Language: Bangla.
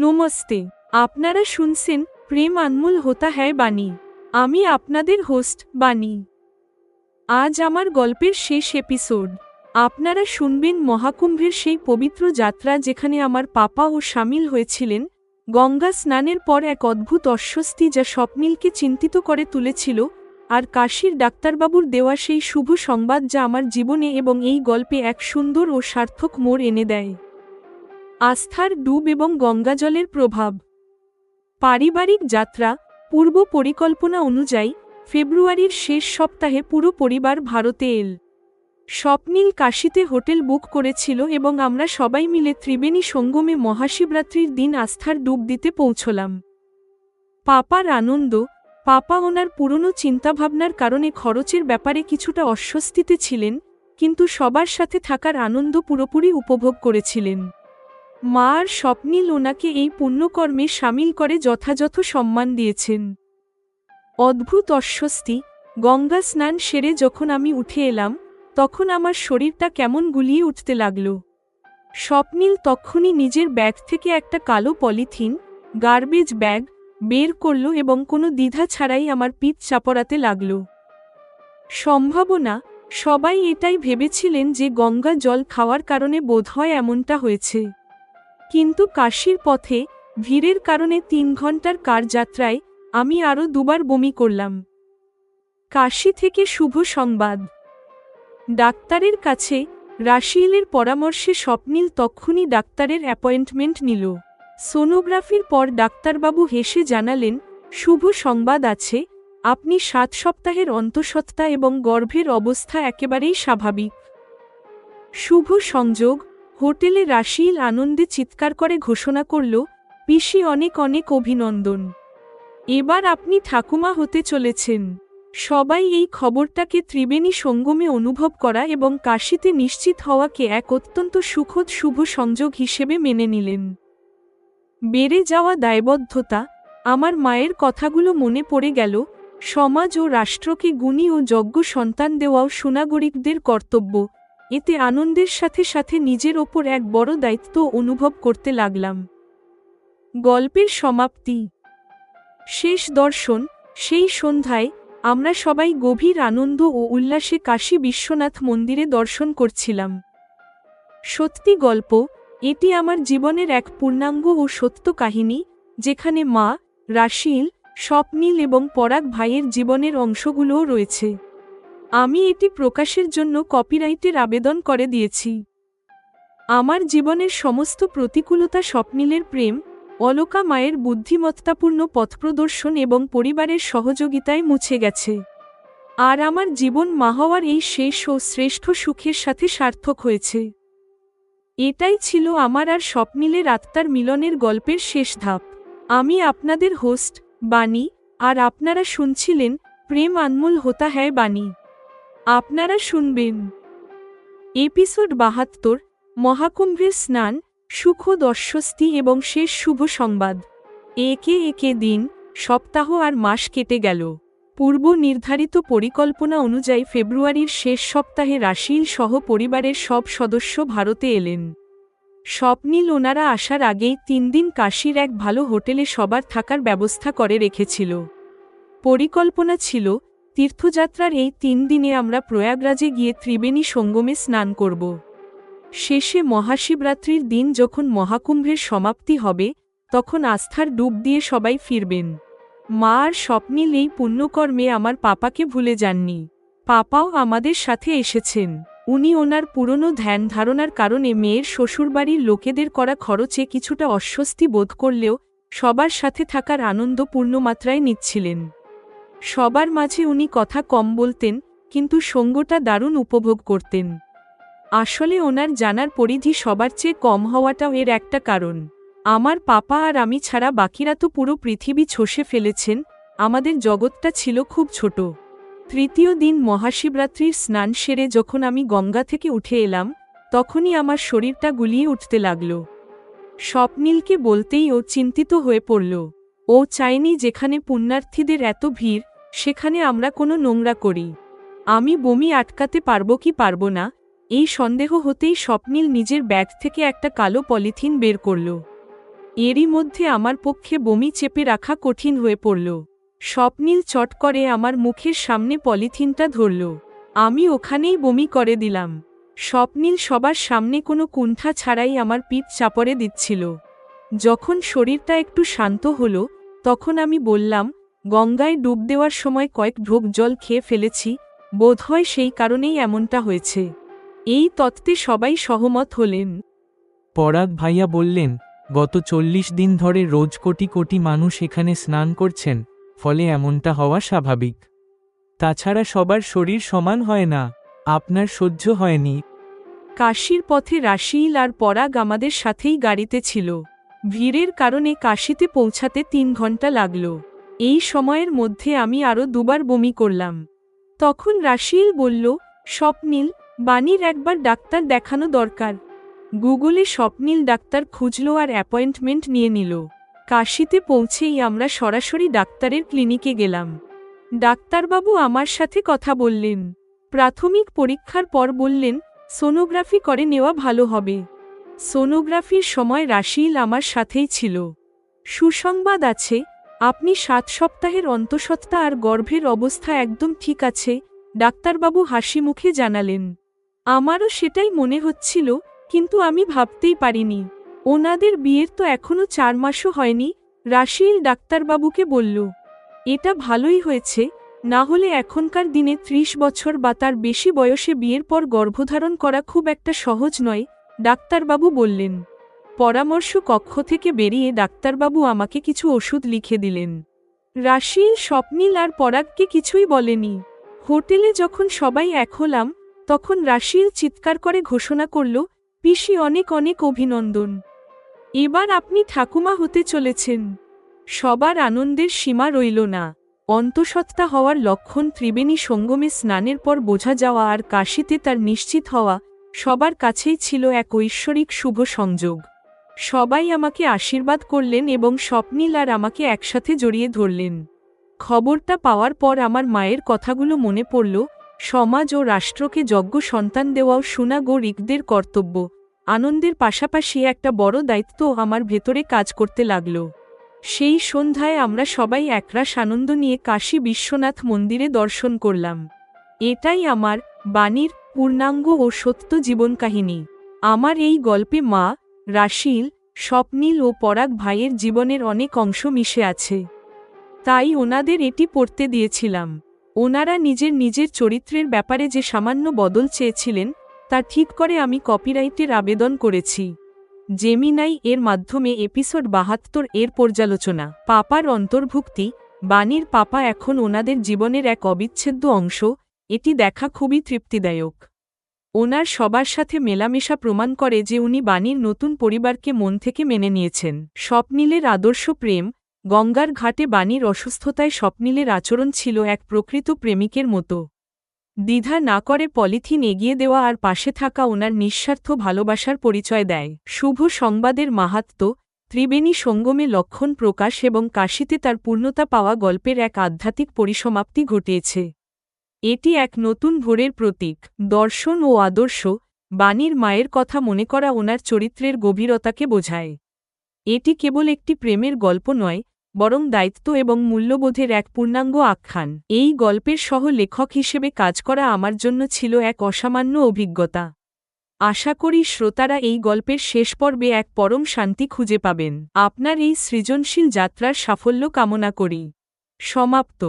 নমস্তে। আপনারা শুনছেন প্রেম আনমোল হোতা হ্যায় বাণী। আমি আপনাদের হোস্ট বাণী। আজ আমার গল্পের শেষ এপিসোড। আপনারা শুনবেন মহাকুম্ভের সেই পবিত্র যাত্রা যেখানে আমার পাপা ও শামিল হয়েছিলেন। গঙ্গা স্নানের পর এক অদ্ভুত অস্বস্তি যা স্বপ্নিলকে চিন্তিত করে তুলেছিল, আর কাশীর ডাক্তারবাবুর দেওয়া সেই শুভ সংবাদ যা আমার জীবনে এবং এই গল্পে এক সুন্দর ও সার্থক মোড় এনে দেয়। আস্থার ডুব এবং গঙ্গাজলের প্রভাব। পারিবারিক যাত্রা। পূর্ব পরিকল্পনা অনুযায়ী ফেব্রুয়ারির শেষ সপ্তাহে পুরো পরিবার ভারতে এল। স্বপ্নিল কাশীতে হোটেল বুক করেছিল এবং আমরা সবাই মিলে ত্রিবেণী সঙ্গমে মহাশিবরাত্রির দিন আস্থার ডুব দিতে পৌঁছলাম। পাপার আনন্দ। পাপা ওনার পুরনো চিন্তাভাবনার কারণে খরচের ব্যাপারে কিছুটা অস্বস্তিতে ছিলেন, কিন্তু সবার সাথে থাকার আনন্দ পুরোপুরি উপভোগ করেছিলেন। মা আর স্বপ্নিল ওনাকে এই পুণ্যকর্মে সামিল করে যথাযথ সম্মান দিয়েছেন। অদ্ভুত অস্বস্তি। গঙ্গা স্নান সেরে যখন আমি উঠে এলাম, তখন আমার শরীরটা কেমন গুলিয়ে উঠতে লাগল। স্বপ্নিল তক্ষুনি নিজের ব্যাগ থেকে একটা কালো পলিথিন গার্বেজ ব্যাগ বের করল এবং কোনো দ্বিধা ছাড়াই আমার পিঠ চাপড়াতে লাগল। সম্ভাবনা, সবাই এটাই ভেবেছিলেন যে গঙ্গা জল খাওয়ার কারণে বোধহয় এমনটা হয়েছে। কিন্তু কাশীর পথে ভিড়ের কারণে ৩ ঘন্টার কার যাত্রায় আমি আরও দুবার বমি করলাম। কাশী থেকে শুভ সংবাদ। ডাক্তারের কাছে রাশিয়েলের পরামর্শে স্বপ্নিল তক্ষুনি ডাক্তারের অ্যাপয়েন্টমেন্ট নিল। সোনোগ্রাফির পর ডাক্তারবাবু হেসে জানালেন, শুভ সংবাদ আছে, আপনি ৭ সপ্তাহের অন্তঃসত্ত্বা এবং গর্ভের অবস্থা একেবারেই স্বাভাবিক। শুভ সংযোগ। হোটেলে রাশিয়েল আনন্দে চিৎকার করে ঘোষণা করল, পিসি অনেক অনেক অভিনন্দন। এবার আপনি ঠাকুমা হতে চলেছেন। সবাই এই খবরটাকে ত্রিবেণী সঙ্গমে অনুভব করা এবং কাশীতে নিশ্চিত হওয়াকে এক অত্যন্ত সুখদ শুভ সংযোগ হিসেবে মেনে নিলেন। বেড়ে যাওয়া দায়বদ্ধতা। আমার মায়ের কথাগুলো মনে পড়ে গেল, সমাজ ও রাষ্ট্রকে গুণী ও যোগ্য সন্তান দেওয়াও সুনাগরিকদের কর্তব্য। এতে আনন্দের সাথে সাথে নিজের ওপর এক বড় দায়িত্ব অনুভব করতে লাগলাম। গল্পের সমাপ্তি। শেষ দর্শন। সেই সন্ধ্যায় আমরা সবাই গভীর আনন্দ ও উল্লাসে কাশী বিশ্বনাথ মন্দিরে দর্শন করছিলাম। সত্যি গল্প, এটি আমার জীবনের এক পূর্ণাঙ্গ ও সত্য কাহিনী, যেখানে মা, রাশিয়েল, স্বপ্নিল এবং পরাগ ভাইয়ের জীবনের অংশগুলোও রয়েছে। আমি এটি প্রকাশের জন্য কপিরাইটের আবেদন করে দিয়েছি। আমার জীবনের সমস্ত প্রতিকূলতা স্বপ্নিলের প্রেম, অলকা মায়ের বুদ্ধিমত্তাপূর্ণ পথপ্রদর্শন এবং পরিবারের সহযোগিতায় মুছে গেছে। আর আমার জীবন মা হওয়ার এই শেষ ও শ্রেষ্ঠ সুখের সাথে সার্থক হয়েছে। এটাই ছিল আমার আর স্বপ্নিলের আত্মার মিলনের গল্পের শেষ ধাপ। আমি আপনাদের হোস্ট বাণী, আর আপনারা শুনছিলেন প্রেম আনমোল হোতা হ্যায় বাণী। আপনারা শুনবেন এপিসোড ৭২, মহাকুম্ভের স্নান, সুখদ অস্বস্তি এবং শেষ শুভ সংবাদ। একে একে দিন, সপ্তাহ আর মাস কেটে গেল। পূর্ব নির্ধারিত পরিকল্পনা অনুযায়ী ফেব্রুয়ারির শেষ সপ্তাহে রাশিয়েল সহ পরিবারের সব সদস্য ভারতে এলেন। স্বপ্নিল ওনারা আসার আগেই ৩ দিন কাশীর এক ভালো হোটেলে সবার থাকার ব্যবস্থা করে রেখেছিল। পরিকল্পনা ছিল, তীর্থযাত্রার এই ৩ দিনে আমরা প্রয়াগরাজে গিয়ে ত্রিবেণী সঙ্গমে স্নান করব। শেষে মহাশিবরাত্রির দিন যখন মহাকুম্ভের সমাপ্তি হবে, তখন আস্থার ডুব দিয়ে সবাই ফিরবেন। মা আর স্বপ্নিল এই পুণ্যকর্মে আমার পাপাকে ভুলে যাননি। পাপাও আমাদের সাথে এসেছেন। উনি ওনার পুরনো ধ্যান ধারণার কারণে মেয়ের শ্বশুরবাড়ির লোকেদের করা খরচে কিছুটা অস্বস্তি বোধ করলেও সবার সাথে থাকার আনন্দ পূর্ণমাত্রায় নিচ্ছিলেন। সবার মাঝে উনি কথা কম বলতেন, কিন্তু সঙ্গটা দারুণ উপভোগ করতেন। আসলে ওনার জানার পরিধি সবার চেয়ে কম হওয়াটাও এর একটা কারণ। আমার পাপা আর আমি ছাড়া বাকিরা তো পুরো পৃথিবী চষে ফেলেছেন, আমাদের জগৎটা ছিল খুব ছোট। তৃতীয় দিন মহাশিবরাত্রির স্নান সেরে যখন আমি গঙ্গা থেকে উঠে এলাম, তখনই আমার শরীরটা গুলিয়ে উঠতে লাগল। স্বপ্নিলকে বলতেই ও চিন্তিত হয়ে পড়ল। ও চায়নি যেখানে পুণ্যার্থীদের এত ভিড়, সেখানে আমরা কোনো নোংরা করি। আমি বমি আটকাতে পারবো কি পারবো না, এই সন্দেহ হতেই স্বপ্নিল নিজের ব্যাগ থেকে একটা কালো পলিথিন বের করল। এরই মধ্যে আমার পক্ষে বমি চেপে রাখা কঠিন হয়ে পড়ল। স্বপ্নীল চট করে আমার মুখের সামনে পলিথিনটা ধরল। আমি ওখানেই বমি করে দিলাম। স্বপ্নীল সবার সামনে কোনো কুণ্ঠা ছাড়াই আমার পিঠ চাপড়ে দিচ্ছিল। যখন শরীরটা একটু শান্ত হল, তখন আমি বললাম, গঙ্গায় ডুব দেওয়ার সময় কয়েক ঢোক জল খেয়ে ফেলেছি, বোধহয় সেই কারণেই এমনটা হয়েছে। এই তত্ত্বে সবাই সহমত হলেন। পরাগ ভাইয়া বললেন, গত 40 দিন ধরে রোজ কোটি কোটি মানুষ এখানে স্নান করছেন, ফলে এমনটা হওয়া স্বাভাবিক। তাছাড়া সবার শরীর সমান হয় না, আপনার সহ্য হয়নি। কাশীর পথে রাশিল আর পরাগ আমাদের সাথেই গাড়িতে ছিল। ভিড়ের কারণে কাশীতে পৌঁছাতে 3 ঘন্টা লাগল। এই সময়ের মধ্যে আমি আরও দুবার বমি করলাম। তখন রাশিল বলল, স্বপ্নীল, বাণীর একবার ডাক্তার দেখানো দরকার। গুগলে স্বপ্নীল ডাক্তার খুঁজল আর অ্যাপয়েন্টমেন্ট নিয়ে নিল। কাশীতে পৌঁছেই আমরা সরাসরি ডাক্তারের ক্লিনিকে গেলাম। ডাক্তারবাবু আমার সাথে কথা বললেন। প্রাথমিক পরীক্ষার পর বললেন, সোনোগ্রাফি করে নেওয়া ভালো হবে। সোনোগ্রাফির সময় রাশিল আমার সাথেই ছিল। সুসংবাদ আছে, আপনি 7 সপ্তাহের অন্তঃসত্ত্বা আর গর্ভের অবস্থা একদম ঠিক আছে, ডাক্তারবাবু হাসি মুখে জানালেন। আমারও সেটাই মনে হচ্ছিল, কিন্তু আমি ভাবতেই পারিনি ওনাদের বিয়ের তো এখনো 4 মাসও হয়নি। রাশিল ডাক্তারবাবুকে বলল, এটা ভালোই হয়েছে, না হলে এখনকার দিনে 30 বছর বা তার বেশি বয়সে বিয়ের পর গর্ভধারণ করা খুব একটা সহজ নয়, ডাক্তারবাবু বললেন। পরামর্শ কক্ষ থেকে বেরিয়ে ডাক্তারবাবু আমাকে কিছু ওষুধ লিখে দিলেন। রাশিল, স্বপ্নীল আর পরাগকে কিছুই বলেনি। হোটেলে যখন সবাই এক হলাম, তখন রাশিল চিৎকার করে ঘোষণা করল, পিসি অনেক অনেক অভিনন্দন, এবার আপনি ঠাকুমা হতে চলেছেন। সবার আনন্দের সীমা রইল না। অন্তঃসত্ত্বা হওয়ার লক্ষণ ত্রিবেণী সঙ্গমে স্নানের পর বোঝা যাওয়া আর কাশীতে তার নিশ্চিত হওয়া সবার কাছেই ছিল এক ঐশ্বরিক শুভ সংযোগ। সবাই আমাকে আশীর্বাদ করলেন এবং স্বপ্নীল আর আমাকে একসাথে জড়িয়ে ধরলেন। খবরটা পাওয়ার পর আমার মায়ের কথাগুলো মনে পড়ল, সমাজ ও রাষ্ট্রকে যোগ্য সন্তান দেওয়াও সুনাগরিকদের কর্তব্য। আনন্দের পাশাপাশি একটা বড় দায়িত্ব আমার ভেতরে কাজ করতে লাগল। সেই সন্ধ্যায় আমরা সবাই একরাশ আনন্দ নিয়ে কাশী বিশ্বনাথ মন্দিরে দর্শন করলাম। এটাই আমার, বাণীর, পূর্ণাঙ্গ ও সত্য জীবনকাহিনী। আমার এই গল্পে মা, রাশিল, স্বপ্নীল ও পরাগ ভাইয়ের জীবনের অনেক অংশ মিশে আছে। তাই ওনাদের এটি পড়তে দিয়েছিলাম। ওনারা নিজের নিজের চরিত্রের ব্যাপারে যে সামান্য বদল চেয়েছিলেন, তা ঠিক করে আমি কপিরাইটের আবেদন করেছি। জেমিনাই এর মাধ্যমে এপিসোড ৭২ এর পর্যালোচনা। পাপার অন্তর্ভুক্তি। বাণীর পাপা এখন ওনাদের জীবনের এক অবিচ্ছেদ্য অংশ, এটি দেখা খুবই তৃপ্তিদায়ক। ওনার সবার সাথে মেলামেশা প্রমাণ করে যে উনি বাণীর নতুন পরিবারকে মন থেকে মেনে নিয়েছেন। স্বপ্নীলের আদর্শ প্রেম। গঙ্গার ঘাটে বাণীর অসুস্থতায় স্বপ্নীলের আচরণ ছিল এক প্রকৃত প্রেমিকের মতো। দ্বিধা না করে পলিথিন এগিয়ে দেওয়া আর পাশে থাকা ওনার নিঃস্বার্থ ভালোবাসার পরিচয় দেয়। শুভ সংবাদের মাহাত্ম্য। ত্রিবেণী সঙ্গমে লক্ষণ প্রকাশ এবং কাশীতে তার পূর্ণতা পাওয়া গল্পের এক আধ্যাত্মিক পরিসমাপ্তি ঘটিয়েছে। এটি এক নতুন ভোরের প্রতীক। দর্শন ও আদর্শ। বাণীর মায়ের কথা মনে করা ওনার চরিত্রের গভীরতাকে বোঝায়। এটি কেবল একটি প্রেমের গল্প নয়, বরং দায়িত্ব এবং মূল্যবোধের এক পূর্ণাঙ্গ আখ্যান। এই গল্পের সহ লেখক হিসেবে কাজ করা আমার জন্য ছিল এক অসামান্য অভিজ্ঞতা। আশা করি শ্রোতারা এই গল্পের শেষ পর্বে এক পরম শান্তি খুঁজে পাবেন। আপনার এই সৃজনশীল যাত্রার সাফল্য কামনা করি। সমাপ্ত।